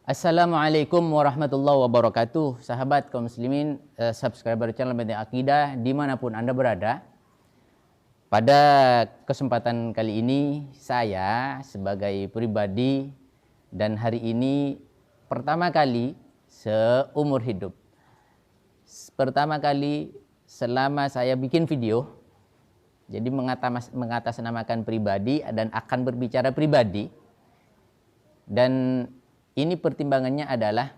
Assalamualaikum warahmatullahi wabarakatuh. Sahabat kaum muslimin, subscriber channel Benteng Akidah dimanapun Anda berada. Pada kesempatan kali ini saya sebagai pribadi dan hari ini pertama kali seumur hidup, pertama kali selama saya bikin video, jadi mengatasnamakan pribadi dan akan berbicara pribadi. Dan ini pertimbangannya adalah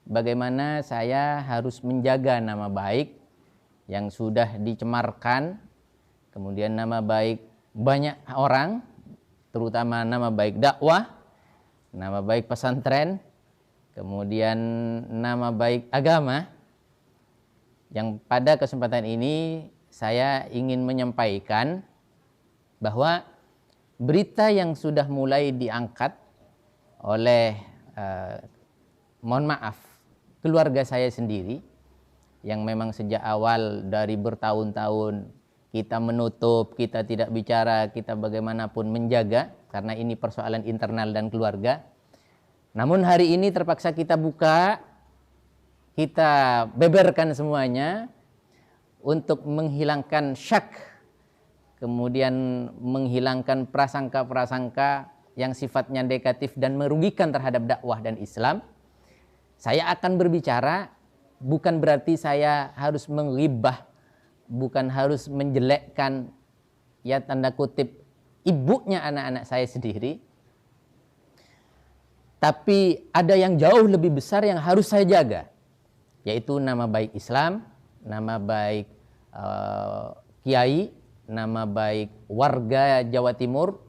bagaimana saya harus menjaga nama baik yang sudah dicemarkan, kemudian nama baik banyak orang, terutama nama baik dakwah, nama baik pesantren, kemudian nama baik agama. Yang pada kesempatan ini saya ingin menyampaikan bahwa berita yang sudah mulai diangkat oleh mohon maaf, keluarga saya sendiri yang memang sejak awal dari bertahun-tahun kita menutup, kita tidak bicara, kita bagaimanapun menjaga karena ini persoalan internal dan keluarga. Namun hari ini terpaksa kita buka, kita beberkan semuanya untuk menghilangkan syak, kemudian menghilangkan prasangka-prasangka yang sifatnya negatif dan merugikan terhadap dakwah dan Islam. Saya akan berbicara, bukan berarti saya harus menghibah, bukan harus menjelekkan, ya tanda kutip, ibunya anak-anak saya sendiri. Tapi ada yang jauh lebih besar yang harus saya jaga, yaitu nama baik Islam, nama baik kiai, nama baik warga Jawa Timur,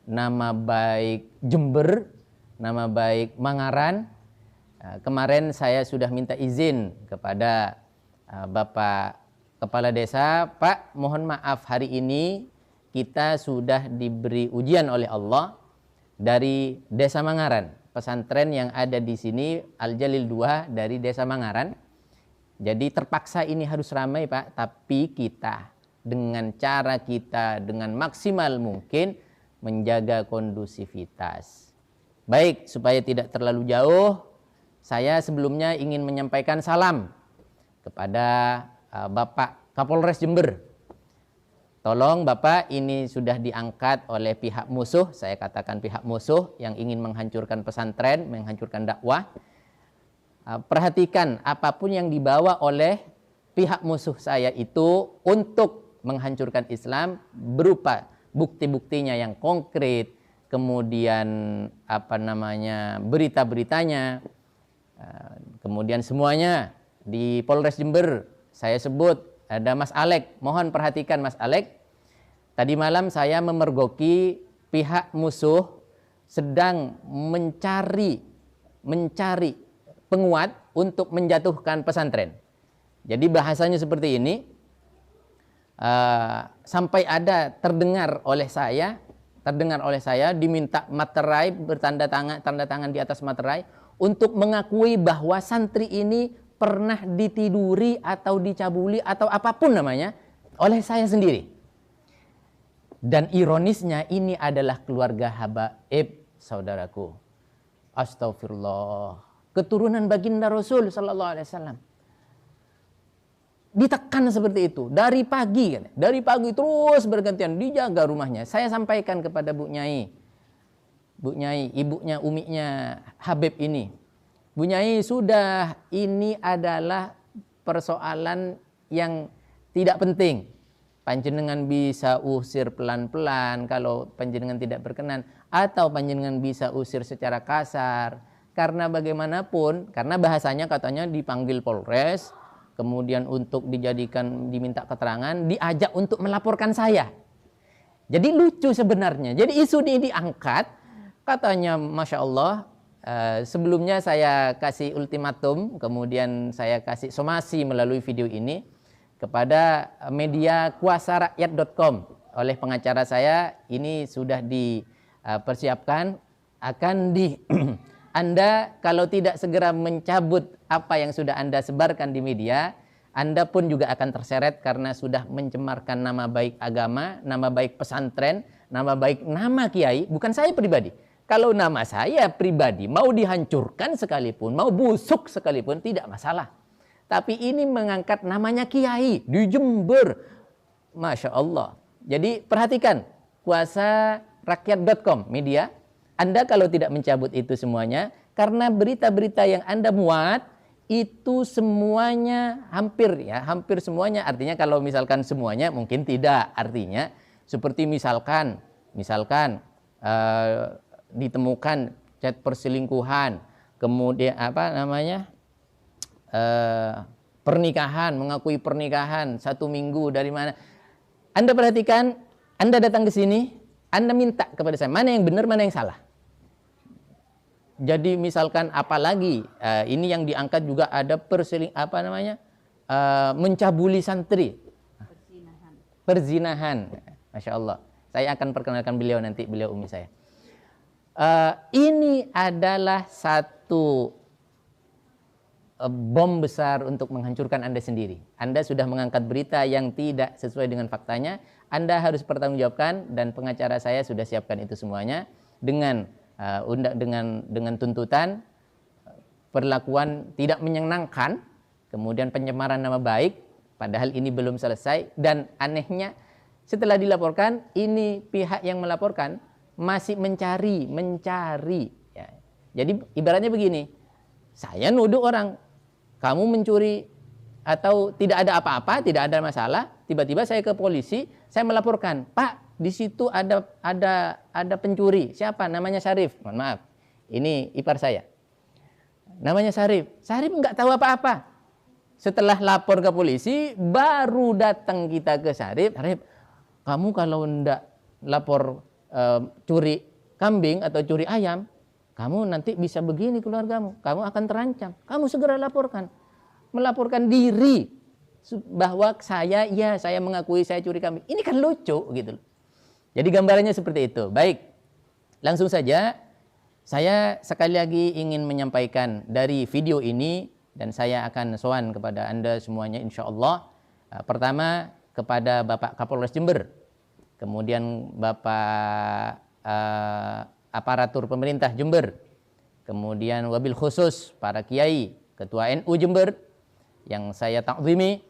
nama baik Jember, nama baik Mangaran. Kemarin saya sudah minta izin kepada Bapak Kepala Desa, Pak, mohon maaf hari ini kita sudah diberi ujian oleh Allah dari Desa Mangaran, pesantren yang ada di sini Al-Jalil 2 dari Desa Mangaran. Jadi terpaksa ini harus ramai, Pak, tapi kita dengan cara kita dengan maksimal mungkin menjaga kondusivitas. Baik, supaya tidak terlalu jauh, saya sebelumnya ingin menyampaikan salam kepada Bapak Kapolres Jember. Tolong Bapak, ini sudah diangkat oleh pihak musuh, saya katakan pihak musuh yang ingin menghancurkan pesantren, menghancurkan dakwah. Perhatikan apapun yang dibawa oleh pihak musuh saya itu untuk menghancurkan Islam berupa bukti-buktinya yang konkret, kemudian berita-beritanya, kemudian semuanya di Polres Jember. Saya sebut ada Mas Alek, mohon perhatikan Mas Alek. Tadi malam saya memergoki pihak musuh sedang mencari penguat untuk menjatuhkan pesantren. Jadi bahasanya seperti ini. Sampai ada terdengar oleh saya diminta materai, tanda tangan di atas materai untuk mengakui bahwa santri ini pernah ditiduri atau dicabuli atau apapun namanya oleh saya sendiri. Dan ironisnya ini adalah keluarga habaib, saudaraku. Astagfirullah. Keturunan baginda Rasul sallallahu alaihi wasallam. Ditekan seperti itu dari pagi terus bergantian dijaga rumahnya. Saya sampaikan kepada Bu Nyai, ibunya umiknya Habib ini, Bu Nyai, sudah, ini adalah persoalan yang tidak penting. Panjenengan bisa usir pelan-pelan kalau panjenengan tidak berkenan, atau panjenengan bisa usir secara kasar, karena bagaimanapun, karena bahasanya katanya dipanggil Polres, kemudian untuk diminta keterangan, diajak untuk melaporkan saya. Jadi lucu sebenarnya. Jadi isu ini diangkat, katanya Masya Allah, sebelumnya saya kasih ultimatum, kemudian saya kasih somasi melalui video ini kepada media kuasarakyat.com oleh pengacara saya. Ini sudah dipersiapkan, akan Anda kalau tidak segera mencabut apa yang sudah Anda sebarkan di media, Anda pun juga akan terseret karena sudah mencemarkan nama baik agama, nama baik pesantren, nama baik nama kiai, bukan saya pribadi. Kalau nama saya pribadi mau dihancurkan sekalipun, mau busuk sekalipun tidak masalah. Tapi ini mengangkat namanya kiai di Jember. Masya Allah. Jadi perhatikan, kuasarakyat.com media. Anda kalau tidak mencabut itu semuanya, karena berita-berita yang Anda muat, itu semuanya hampir semuanya. Artinya kalau misalkan semuanya mungkin tidak. Artinya seperti misalkan ditemukan chat perselingkuhan, kemudian pernikahan, mengakui pernikahan 1 minggu dari mana. Anda perhatikan, Anda datang ke sini, Anda minta kepada saya mana yang benar, mana yang salah. Jadi misalkan apalagi ini yang diangkat juga ada mencabuli santri, perzinahan. Masya Allah. Saya akan perkenalkan beliau nanti, beliau umi saya. Ini adalah satu bom besar untuk menghancurkan Anda sendiri. Anda sudah mengangkat berita yang tidak sesuai dengan faktanya. Anda harus bertanggungjawabkan, dan pengacara saya sudah siapkan itu semuanya dengan tuntutan perlakuan tidak menyenangkan, kemudian pencemaran nama baik, padahal ini belum selesai. Dan anehnya setelah dilaporkan, ini pihak yang melaporkan masih mencari ya. Jadi ibaratnya begini, saya nuduh orang, kamu mencuri atau tidak ada apa-apa, tidak ada masalah, tiba-tiba saya ke polisi, saya melaporkan, Pak, di situ ada pencuri. Siapa? Namanya Syarif. Mohon maaf, ini ipar saya. Namanya Syarif. Syarif nggak tahu apa-apa. Setelah lapor ke polisi, baru datang kita ke Syarif. Syarif, kamu kalau ndak lapor curi kambing atau curi ayam, kamu nanti bisa begini keluargamu, kamu akan terancam. Kamu segera laporkan. Melaporkan diri bahwa saya mengakui saya curi kambing. Ini kan lucu gitu. Jadi gambarannya seperti itu. Baik, langsung saja saya sekali lagi ingin menyampaikan dari video ini, dan saya akan sowan kepada Anda semuanya insya Allah. Pertama kepada Bapak Kapolres Jember, kemudian Bapak aparatur pemerintah Jember, kemudian wabil khusus para kiai, ketua NU Jember yang saya takzimi,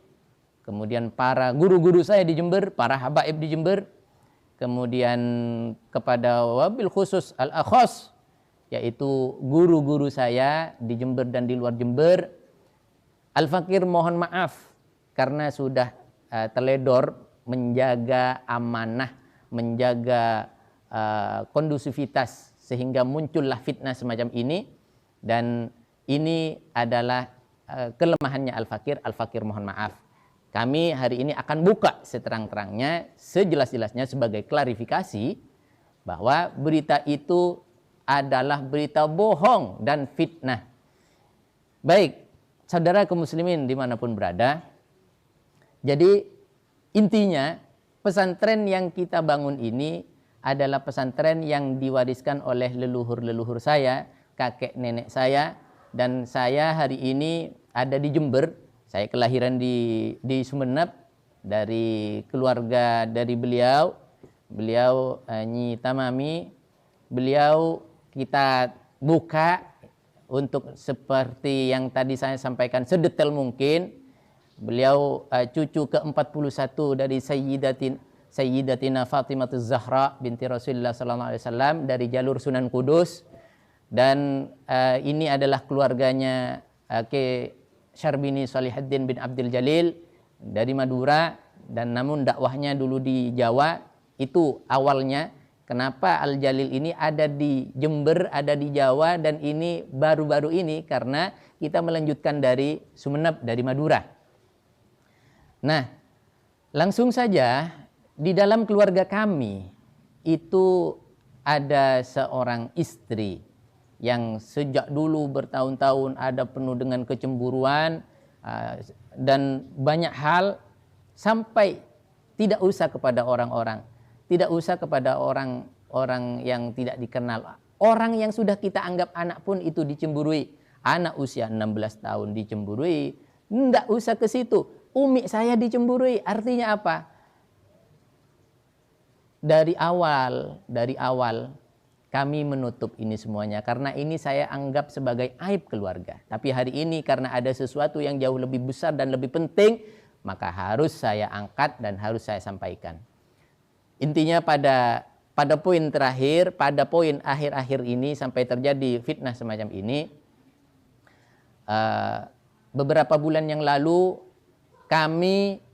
kemudian para guru-guru saya di Jember, para habaib di Jember, kemudian kepada wabil khusus al-akhos, yaitu guru-guru saya di Jember dan di luar Jember. Al-Fakir mohon maaf karena sudah teledor menjaga amanah, menjaga kondusivitas sehingga muncullah fitnah semacam ini, dan ini adalah kelemahannya Al-Fakir. Al-Fakir mohon maaf. Kami hari ini akan buka seterang-terangnya, sejelas-jelasnya sebagai klarifikasi bahwa berita itu adalah berita bohong dan fitnah. Baik, saudara kaum muslimin dimanapun berada, jadi intinya pesantren yang kita bangun ini adalah pesantren yang diwariskan oleh leluhur-leluhur saya, kakek nenek saya, dan saya hari ini ada di Jember. Saya kelahiran di Sumeneb, dari keluarga dari beliau Nyi Tamami. Beliau kita buka untuk seperti yang tadi saya sampaikan sedetail mungkin. Beliau cucu ke-41 dari Sayyidatina Fatimah Zahra binti Rasulullah sallallahu alaihi wasallam dari jalur Sunan Kudus, dan ini adalah keluarganya Ke Syarbini Salihuddin bin Abdul Jalil dari Madura, dan namun dakwahnya dulu di Jawa. Itu awalnya kenapa Al Jalil ini ada di Jember, ada di Jawa, dan ini baru-baru ini karena kita melanjutkan dari Sumeneb, dari Madura. Nah, langsung saja di dalam keluarga kami itu ada seorang istri yang sejak dulu bertahun-tahun ada penuh dengan kecemburuan dan banyak hal, sampai tidak usah kepada orang-orang, tidak usah kepada orang-orang yang tidak dikenal. Orang yang sudah kita anggap anak pun itu dicemburui. Anak usia 16 tahun dicemburui, tidak usah ke situ. Umi saya dicemburui, artinya apa? Dari awal kami menutup ini semuanya karena ini saya anggap sebagai aib keluarga. Tapi hari ini karena ada sesuatu yang jauh lebih besar dan lebih penting, maka harus saya angkat dan harus saya sampaikan. Intinya pada poin terakhir, pada poin akhir-akhir ini sampai terjadi fitnah semacam ini, beberapa bulan yang lalu kami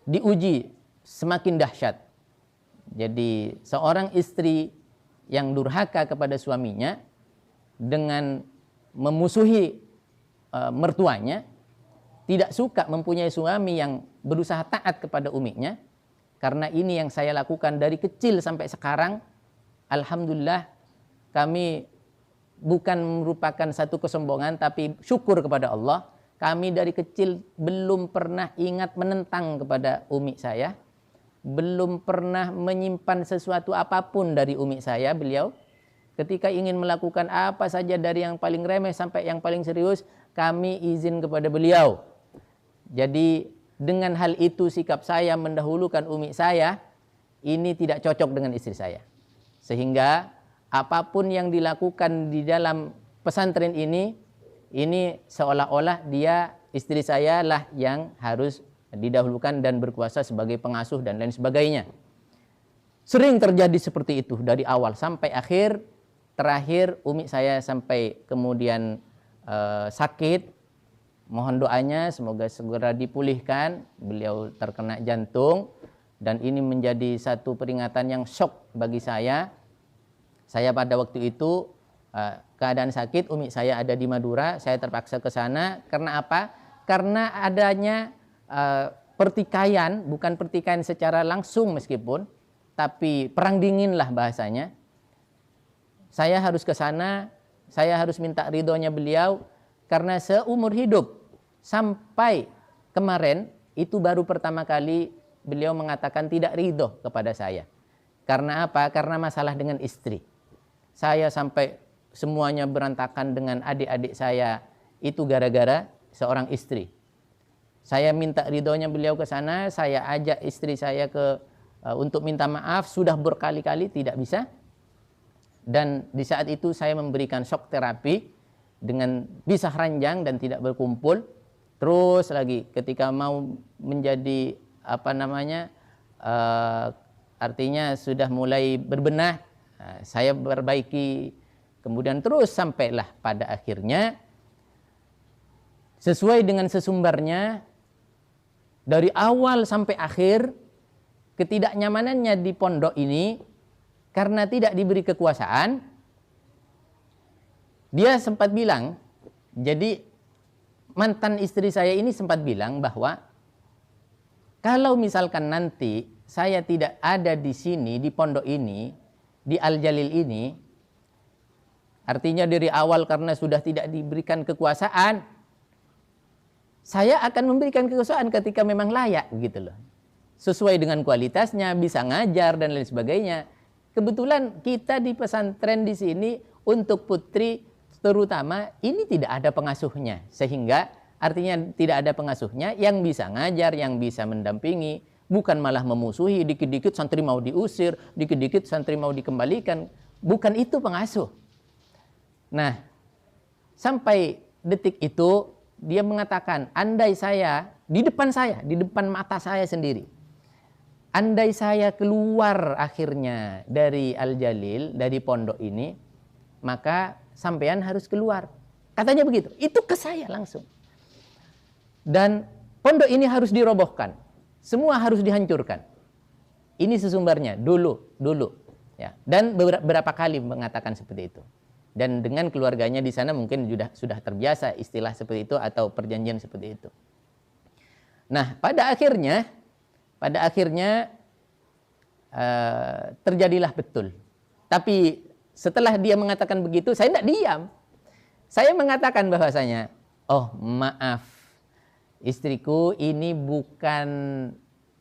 diuji semakin dahsyat. Jadi seorang istri yang durhaka kepada suaminya dengan memusuhi mertuanya, tidak suka mempunyai suami yang berusaha taat kepada uminya. Karena ini yang saya lakukan dari kecil sampai sekarang, alhamdulillah kami bukan merupakan satu kesombongan, tapi syukur kepada Allah. Kami dari kecil belum pernah ingat menentang kepada umi saya, belum pernah menyimpan sesuatu apapun dari umi saya. Beliau ketika ingin melakukan apa saja dari yang paling remeh sampai yang paling serius, kami izin kepada beliau. Jadi dengan hal itu sikap saya mendahulukan umi saya ini tidak cocok dengan istri saya. Sehingga apapun yang dilakukan di dalam pesantren ini seolah-olah dia, istri saya lah yang harus didahulukan dan berkuasa sebagai pengasuh dan lain sebagainya. Sering terjadi seperti itu dari awal sampai akhir. Terakhir umi saya sampai kemudian sakit. Mohon doanya semoga segera dipulihkan. Beliau terkena jantung dan ini menjadi satu peringatan yang syok bagi saya. Saya pada waktu itu keadaan sakit, umi saya ada di Madura, saya terpaksa ke sana. Karena apa? Karena adanya pertikaian, bukan pertikaian secara langsung meskipun, tapi perang dingin lah bahasanya. Saya harus ke sana, saya harus minta ridhonya beliau, karena seumur hidup sampai kemarin itu baru pertama kali beliau mengatakan tidak ridho kepada saya. Karena apa? Karena masalah dengan istri. Saya sampai semuanya berantakan dengan adik-adik saya itu gara-gara seorang istri. Saya minta ridhonya beliau ke sana, saya ajak istri saya untuk minta maaf, sudah berkali-kali tidak bisa. Dan di saat itu saya memberikan shock terapi dengan pisah ranjang dan tidak berkumpul. Terus lagi ketika mau menjadi artinya sudah mulai berbenah, saya perbaiki. Kemudian terus sampailah pada akhirnya sesuai dengan sesumbarnya. Dari awal sampai akhir, ketidaknyamanannya di pondok ini karena tidak diberi kekuasaan. Dia sempat bilang, jadi mantan istri saya ini sempat bilang bahwa kalau misalkan nanti saya tidak ada di sini, di pondok ini, di Al-Jalil ini, artinya dari awal karena sudah tidak diberikan kekuasaan, saya akan memberikan kekuasaan ketika memang layak gitu loh. Sesuai dengan kualitasnya, bisa ngajar dan lain sebagainya. Kebetulan kita di pesantren di sini untuk putri terutama ini tidak ada pengasuhnya. Sehingga artinya tidak ada pengasuhnya yang bisa ngajar, yang bisa mendampingi. Bukan malah memusuhi, dikit-dikit santri mau diusir, dikit-dikit santri mau dikembalikan. Bukan itu pengasuh. Nah, sampai detik itu dia mengatakan, andai saya, di depan mata saya sendiri, andai saya keluar akhirnya dari Al-Jalil, dari pondok ini, maka sampean harus keluar. Katanya begitu, itu ke saya langsung. Dan pondok ini harus dirobohkan, semua harus dihancurkan. Ini sesumbarnya, dulu. Ya. Dan beberapa kali mengatakan seperti itu. Dan dengan keluarganya di sana mungkin sudah terbiasa istilah seperti itu atau perjanjian seperti itu. Nah, pada akhirnya terjadilah betul. Tapi setelah dia mengatakan begitu, saya tidak diam. Saya mengatakan bahwasanya, oh maaf, istriku ini bukan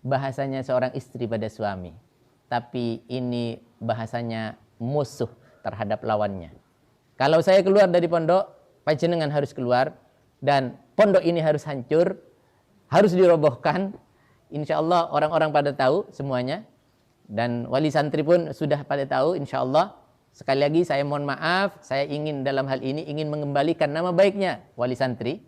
bahasanya seorang istri pada suami, tapi ini bahasanya musuh terhadap lawannya. Kalau saya keluar dari pondok, panjenengan harus keluar dan pondok ini harus hancur, harus dirobohkan. Insya Allah orang-orang pada tahu semuanya dan wali santri pun sudah pada tahu insya Allah. Sekali lagi saya mohon maaf, saya ingin dalam hal ini ingin mengembalikan nama baiknya wali santri.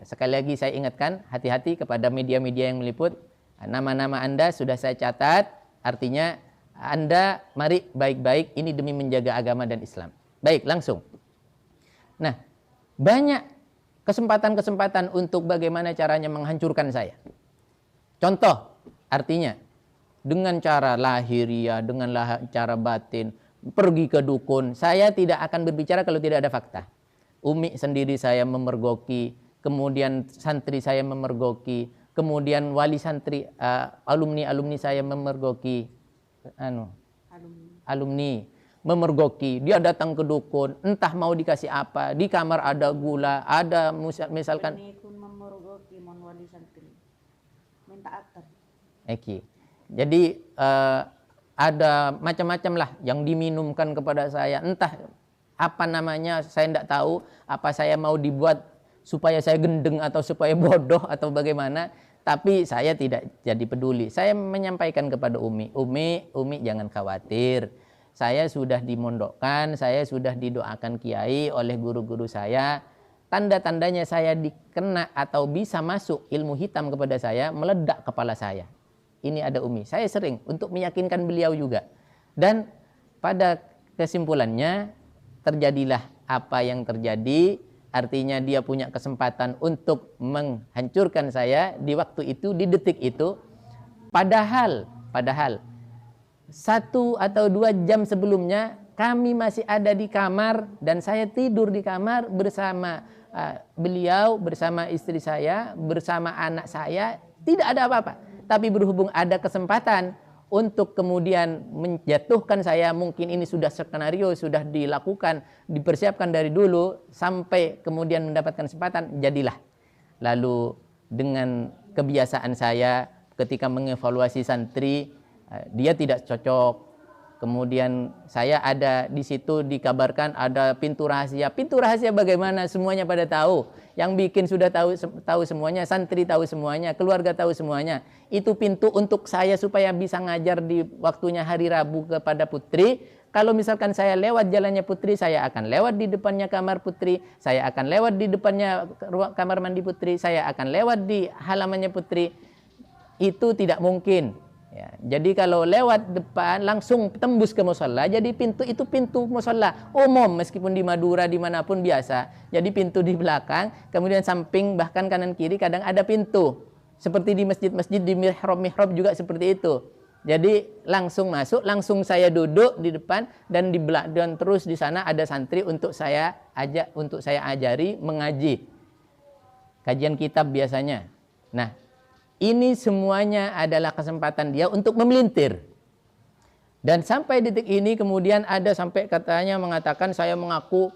Sekali lagi saya ingatkan, hati-hati kepada media-media yang meliput. Nama-nama Anda sudah saya catat, artinya Anda mari baik-baik, ini demi menjaga agama dan Islam. Baik, langsung. Nah, banyak kesempatan-kesempatan untuk bagaimana caranya menghancurkan saya. Contoh, artinya dengan cara lahiriah, dengan cara batin, pergi ke dukun. Saya tidak akan berbicara kalau tidak ada fakta. Umi sendiri saya memergoki, kemudian santri saya memergoki, kemudian wali santri, alumni saya memergoki, alumni memergoki. Dia datang ke dukun, entah mau dikasih apa, di kamar ada gula, ada misalkan. Ini pun memergoki mon wali santri, minta akar. Eki. Jadi ada macam-macam lah yang diminumkan kepada saya, entah apa namanya saya tidak tahu, apa saya mau dibuat supaya saya gendeng atau supaya bodoh atau bagaimana, tapi saya tidak jadi peduli. Saya menyampaikan kepada Umi jangan khawatir, saya sudah dimondokkan, saya sudah didoakan kiai oleh guru-guru saya, tanda-tandanya saya dikena atau bisa masuk ilmu hitam kepada saya, meledak kepala saya. Ini ada Umi. Saya sering untuk meyakinkan beliau juga. Dan pada kesimpulannya terjadilah apa yang terjadi. Artinya dia punya kesempatan untuk menghancurkan saya di waktu itu, di detik itu. Padahal 1 atau 2 jam sebelumnya kami masih ada di kamar dan saya tidur di kamar bersama beliau, bersama istri saya, bersama anak saya. Tidak ada apa-apa. Tapi berhubung ada kesempatan untuk kemudian menjatuhkan saya, mungkin ini sudah skenario, sudah dilakukan, dipersiapkan dari dulu, sampai kemudian mendapatkan kesempatan, jadilah. Lalu dengan kebiasaan saya ketika mengevaluasi santri, dia tidak cocok. Kemudian saya ada di situ dikabarkan ada pintu rahasia. Pintu rahasia bagaimana? Semuanya pada tahu. Yang bikin sudah tahu semuanya, santri tahu semuanya, keluarga tahu semuanya. Itu pintu untuk saya supaya bisa ngajar di waktunya hari Rabu kepada putri. Kalau misalkan saya lewat jalannya putri, saya akan lewat di depannya kamar putri, saya akan lewat di depannya kamar mandi putri, saya akan lewat di halamannya putri. Itu tidak mungkin. Ya, jadi kalau lewat depan langsung tembus ke musholla, jadi pintu itu pintu musholla umum meskipun di Madura dimanapun biasa. Jadi pintu di belakang, kemudian samping bahkan kanan kiri kadang ada pintu. Seperti di masjid-masjid di mihrab juga seperti itu. Jadi langsung masuk, langsung saya duduk di depan dan dan terus di sana ada santri untuk saya ajari mengaji. Kajian kitab biasanya. Nah, ini semuanya adalah kesempatan dia untuk memelintir. Dan sampai detik ini kemudian ada sampai katanya mengatakan saya mengaku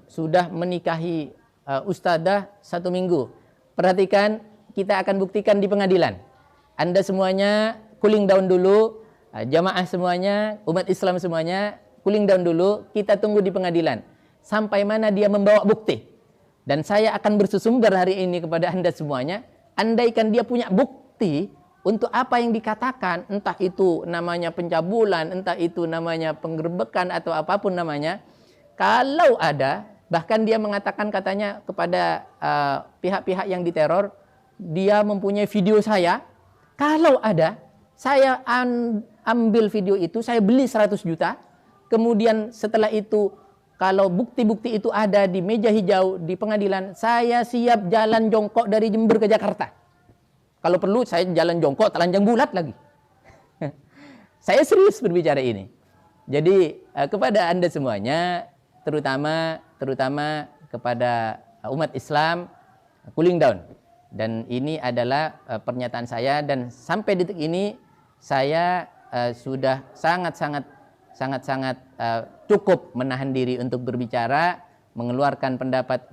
sudah menikahi ustadzah 1 minggu. Perhatikan, kita akan buktikan di pengadilan. Anda semuanya cooling down dulu, jamaah semuanya, umat Islam semuanya cooling down dulu, kita tunggu di pengadilan. Sampai mana dia membawa bukti. Dan saya akan bersusumber hari ini kepada Anda semuanya. Andaikan dia punya bukti untuk apa yang dikatakan, entah itu namanya pencabulan, entah itu namanya penggerbekan atau apapun namanya, kalau ada, bahkan dia mengatakan katanya kepada pihak-pihak yang diteror, dia mempunyai video saya, kalau ada, saya ambil video itu, saya beli 100 juta, kemudian setelah itu, kalau bukti-bukti itu ada di meja hijau di pengadilan, saya siap jalan jongkok dari Jember ke Jakarta. Kalau perlu saya jalan jongkok telanjang bulat lagi. Saya serius berbicara ini. Jadi kepada Anda semuanya, terutama kepada umat Islam, cooling down. Dan ini adalah pernyataan saya, dan sampai detik ini saya sudah sangat-sangat cukup menahan diri untuk berbicara, mengeluarkan pendapat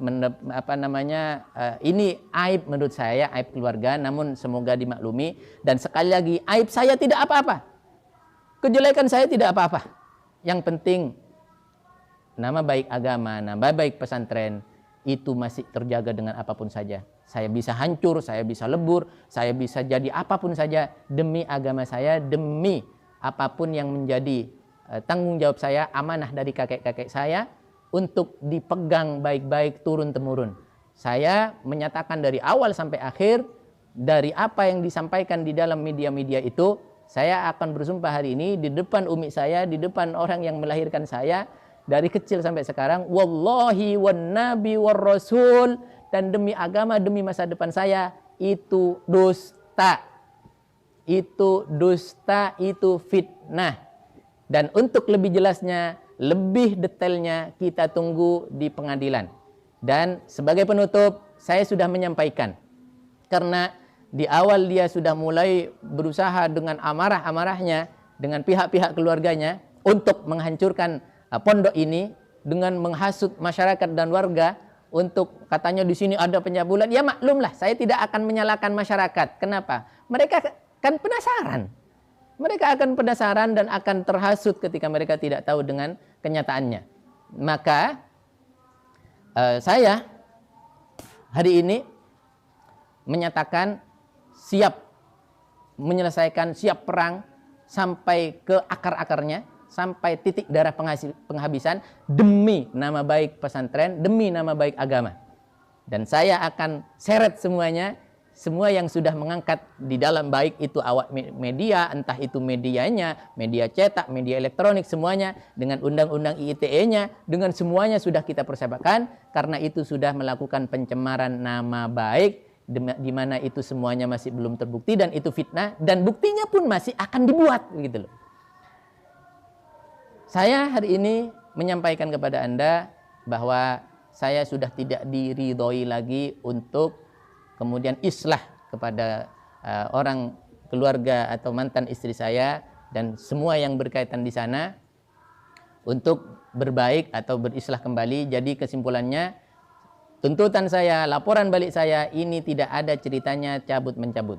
ini aib menurut saya, aib keluarga, namun semoga dimaklumi. Dan sekali lagi, aib saya tidak apa-apa, kejelekan saya tidak apa-apa. Yang penting nama baik agama, nama baik pesantren itu masih terjaga dengan apapun saja. Saya bisa hancur, saya bisa lebur, saya bisa jadi apapun saja demi agama saya, demi apapun yang menjadi tanggung jawab saya, amanah dari kakek-kakek saya untuk dipegang baik-baik turun-temurun. Saya menyatakan dari awal sampai akhir, dari apa yang disampaikan di dalam media-media itu, saya akan bersumpah hari ini di depan umi saya, di depan orang yang melahirkan saya, dari kecil sampai sekarang, wallahi wan nabi war rasul, dan demi agama, demi masa depan saya, itu dusta. Itu dusta, itu fitnah. Dan untuk lebih jelasnya, lebih detailnya kita tunggu di pengadilan. Dan sebagai penutup, saya sudah menyampaikan. Karena di awal dia sudah mulai berusaha dengan amarah-amarahnya, dengan pihak-pihak keluarganya, untuk menghancurkan pondok ini, dengan menghasut masyarakat dan warga, untuk katanya di sini ada pencabulan. Ya maklumlah, saya tidak akan menyalahkan masyarakat. Kenapa? Mereka kan penasaran. Mereka akan penasaran dan akan terhasut ketika mereka tidak tahu dengan kenyataannya. Maka saya hari ini menyatakan siap menyelesaikan, siap perang sampai ke akar-akarnya, sampai titik darah penghabisan demi nama baik pesantren, demi nama baik agama. Dan saya akan seret semuanya, semua yang sudah mengangkat di dalam, baik itu awak media, entah itu medianya, media cetak, media elektronik, semuanya dengan undang-undang IITE-nya, dengan semuanya sudah kita persiapkan, karena itu sudah melakukan pencemaran nama baik, di mana itu semuanya masih belum terbukti dan itu fitnah, dan buktinya pun masih akan dibuat, gitu loh. Saya hari ini menyampaikan kepada Anda bahwa saya sudah tidak diridhoi lagi untuk kemudian islah kepada orang keluarga atau mantan istri saya dan semua yang berkaitan di sana untuk berbaik atau berislah kembali. Jadi kesimpulannya, tuntutan saya, laporan balik saya ini tidak ada ceritanya cabut-mencabut.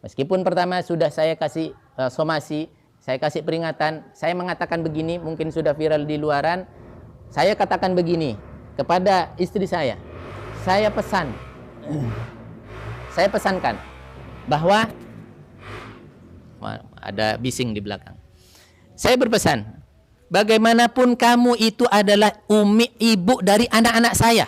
Meskipun pertama sudah saya kasih somasi, saya kasih peringatan, saya mengatakan begini, mungkin sudah viral di luaran. Saya katakan begini kepada istri saya pesankan bahwa ada bising di belakang. Saya berpesan, bagaimanapun kamu itu adalah umi, ibu dari anak-anak saya.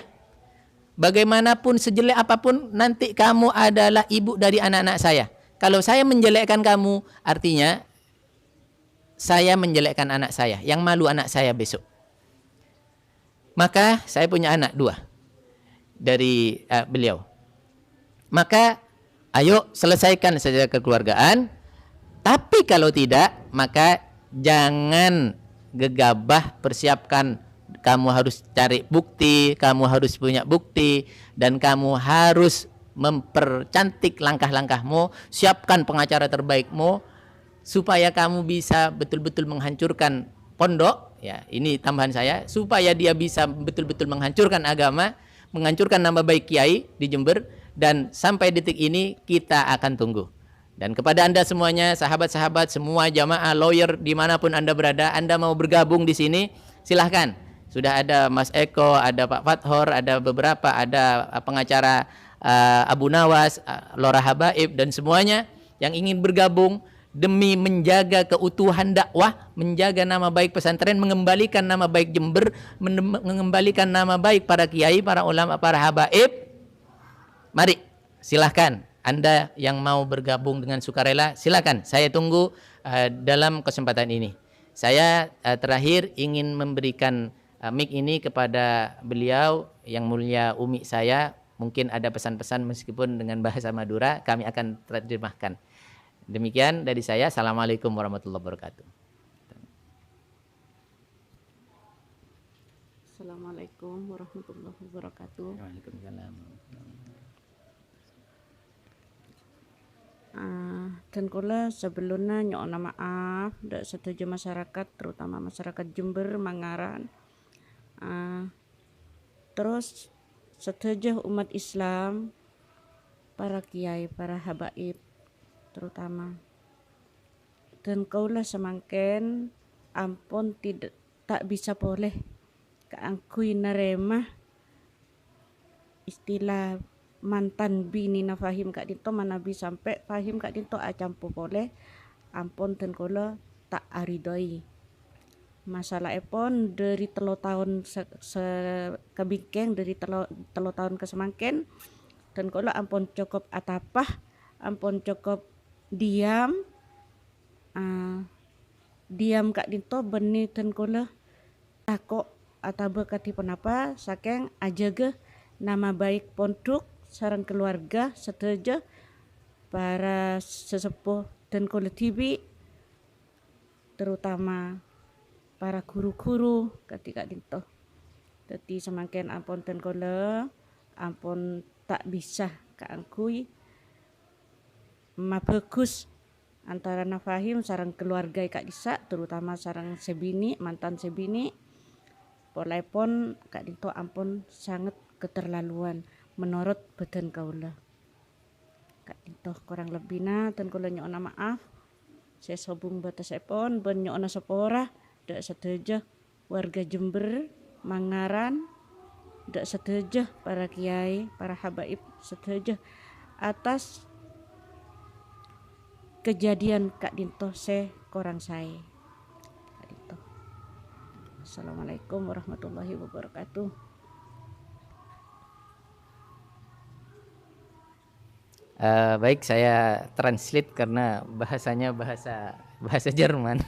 Bagaimanapun sejelek apapun, nanti kamu adalah ibu dari anak-anak saya. Kalau saya menjelekkan kamu, artinya saya menjelekkan anak saya, yang malu anak saya besok. Maka saya punya anak 2 dari beliau. Maka ayo selesaikan saja kekeluargaan. Tapi kalau tidak, maka jangan gegabah persiapkan. Kamu harus cari bukti, kamu harus punya bukti, dan kamu harus mempercantik langkah-langkahmu. Siapkan pengacara terbaikmu supaya kamu bisa betul-betul menghancurkan pondok. Ya, ini tambahan saya, supaya dia bisa betul-betul menghancurkan agama, menghancurkan nama baik kiai di Jember. Dan sampai detik ini kita akan tunggu. Dan kepada Anda semuanya, sahabat-sahabat, semua jamaah, lawyer, dimanapun Anda berada, Anda mau bergabung di sini, silahkan. Sudah ada Mas Eko, ada Pak Fathor, ada beberapa, ada pengacara Abu Nawas, Lora Habaib, dan semuanya yang ingin bergabung demi menjaga keutuhan dakwah, menjaga nama baik pesantren, mengembalikan nama baik Jember, mengembalikan nama baik para kiai, para ulama, para habaib. Mari, silahkan. Anda yang mau bergabung dengan sukarela, silahkan. Saya tunggu dalam kesempatan ini. Saya terakhir ingin memberikan mic ini kepada beliau yang mulia umi saya. Mungkin ada pesan-pesan meskipun dengan bahasa Madura, kami akan terjemahkan. Demikian dari saya. Assalamualaikum warahmatullahi wabarakatuh. Assalamualaikum warahmatullahi wabarakatuh. Waalaikumsalam. Dan kula sebelumnya nyokna maaf dak setuju masyarakat, terutama masyarakat Jember, Mangaran. Terus setuju umat Islam, para kiai, para habaib terutama. Dan kaulah semangken ampun tidak tak bisa boleh keangkui naremah istilah mantan bini na fahim kak dinto manabi sampai fahim kak dinto acampu boleh ampun dan kola tak aridoi. masalah epon dari telo tahun kebikeng dari telo tahun ke semangken dan kalau ampun cukup atapah ampun cukup diam diam kak dinto beni dan kalau takok atau berkati penapa saking ajaga nama baik pondok sarang keluarga sedaja para sesepuh dan kolektivi terutama para guru-guru ketika dinto. Jadi semakin ampun dan kole ampun tak bisa kaangkui bagus antara nafahim sarang keluarga kak disa terutama sarang sebini mantan sebini polai pon kak dinto ampun sangat keterlaluan menurut badan kaula. Kak dinto kurang lebihna dan kula nyona maaf saya sobung batas epon ben nyona sepora dak sedaja warga Jember Mangaran dak sedaja para kiai para habaib sedaja atas kejadian kak dinto korang saya kak dinto. Assalamualaikum warahmatullahi wabarakatuh. Baik, saya translate karena bahasanya bahasa Jerman.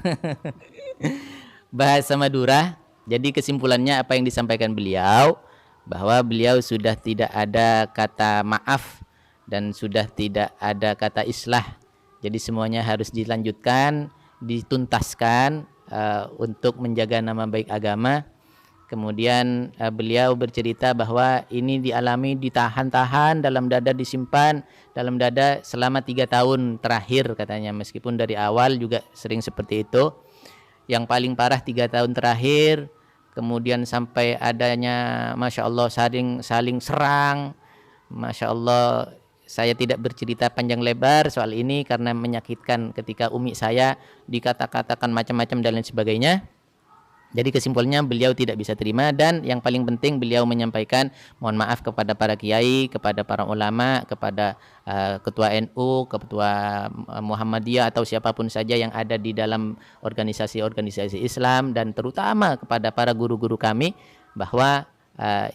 Bahasa Madura. Jadi kesimpulannya apa yang disampaikan beliau, bahwa beliau sudah tidak ada kata maaf dan sudah tidak ada kata islah. Jadi semuanya harus dilanjutkan, dituntaskan untuk menjaga nama baik agama. Kemudian beliau bercerita bahwa ini dialami, ditahan-tahan dalam dada, disimpan dalam dada selama 3 tahun terakhir katanya, meskipun dari awal juga sering seperti itu. Yang paling parah 3 tahun terakhir, kemudian sampai adanya Masya Allah saling serang. Masya Allah, saya tidak bercerita panjang lebar soal ini karena menyakitkan ketika umi saya dikata-katakan macam-macam dan lain sebagainya. Jadi kesimpulannya beliau tidak bisa terima, dan yang paling penting beliau menyampaikan mohon maaf kepada para kiai, kepada para ulama, kepada ketua NU, ketua Muhammadiyah atau siapapun saja yang ada di dalam organisasi-organisasi Islam, dan terutama kepada para guru-guru kami bahwa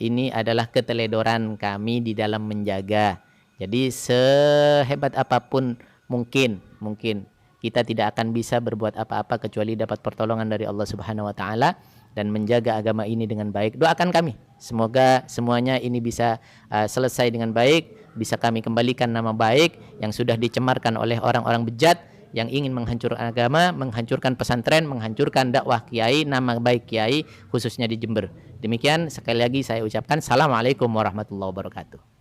ini adalah keteledoran kami di dalam menjaga. Jadi sehebat apapun mungkin kita tidak akan bisa berbuat apa-apa kecuali dapat pertolongan dari Allah Subhanahu wa taala dan menjaga agama ini dengan baik. Doakan kami, semoga semuanya ini bisa selesai dengan baik, bisa kami kembalikan nama baik yang sudah dicemarkan oleh orang-orang bejat yang ingin menghancurkan agama, menghancurkan pesantren, menghancurkan dakwah kiai, nama baik kiai khususnya di Jember. Demikian sekali lagi saya ucapkan Assalamualaikum warahmatullahi wabarakatuh.